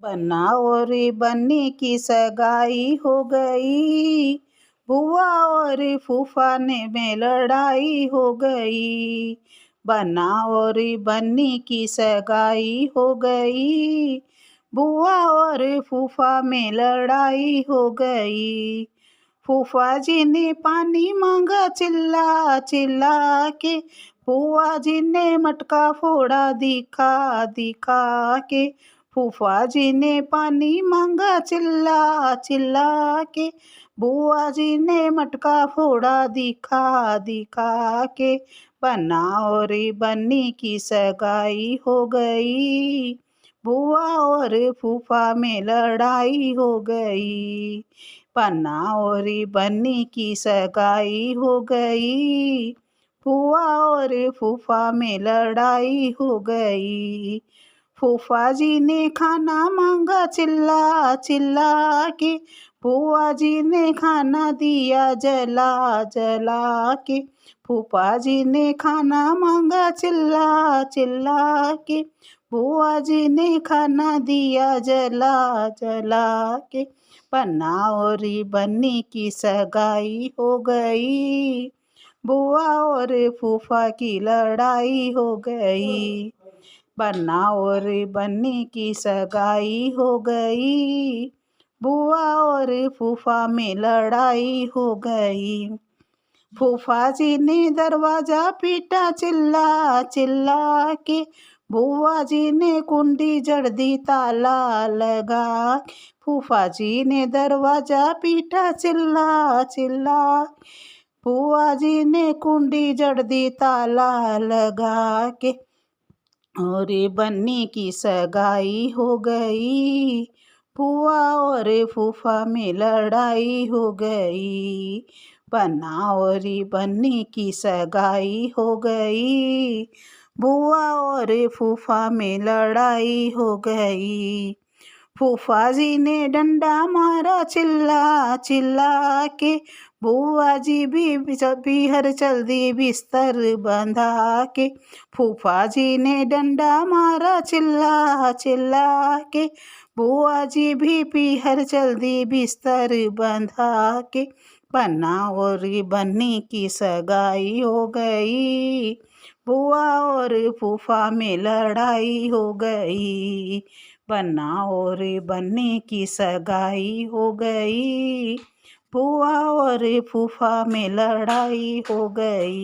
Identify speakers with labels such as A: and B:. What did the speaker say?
A: बन्ना और बन्नी की सगाई हो गई, बुआ और फूफा में लड़ाई हो गई। बन्ना और बन्नी की सगाई हो गई, बुआ और फूफा में लड़ाई हो गई। फूफा जी ने पानी मांगा चिल्ला चिल्ला के, बुआ जी ने मटका फोड़ा दिखा दिखा के। फूफा जी ने पानी मांगा चिल्ला चिल्ला के, बुआ जी ने मटका फोड़ा दिखा दिखा के। बन्ना और बन्नी की सगाई हो गई, बुआ और फूफा में लड़ाई हो गई। बन्ना और बन्नी की सगाई हो गई, बुआ और फूफा में लड़ाई हो गई। फूफा जी ने खाना मांगा चिल्ला चिल्ला के, बुआ जी ने खाना दिया जला जला के। फूफा जी ने खाना मांगा चिल्ला चिल्ला के, बुआ जी ने खाना दिया जला जला के। बन्ना और बन्नी की सगाई हो गई, बुआ और फूफा की लड़ाई हो गई। बन्ना और बन्नी की सगाई हो गई, बुआ और फूफा में लड़ाई हो गई। फूफा जी ने दरवाजा पीटा चिल्ला चिल्ला के, बुआ जी ने कुंडी जड़ दी ताला लगा। फूफा जी ने दरवाजा पीटा चिल्ला चिल्ला, बुआ जी ने कुंडी जड़ दी ताला लगा के। और बन्नी की सगाई हो गई, बुआ और फूफा में लड़ाई हो गई। बन्ना और बन्नी की सगाई हो गई, बुआ और फूफा में लड़ाई हो गई। फूफा जी ने डंडा मारा चिल्ला चिल्ला के, बुआ जी भी हर चल दी बिस्तर बंधा के। फूफा जी ने डंडा मारा चिल्ला चिल्ला के, बुआ जी भी पीहर चल दी बिस्तर बंधा के। बन्ना और बन्नी की सगाई हो गई, बुआ और फूफा में लड़ाई हो गई। बन्ना और बन्नी की सगाई हो गई, बुआ और फूफा में लड़ाई हो गई।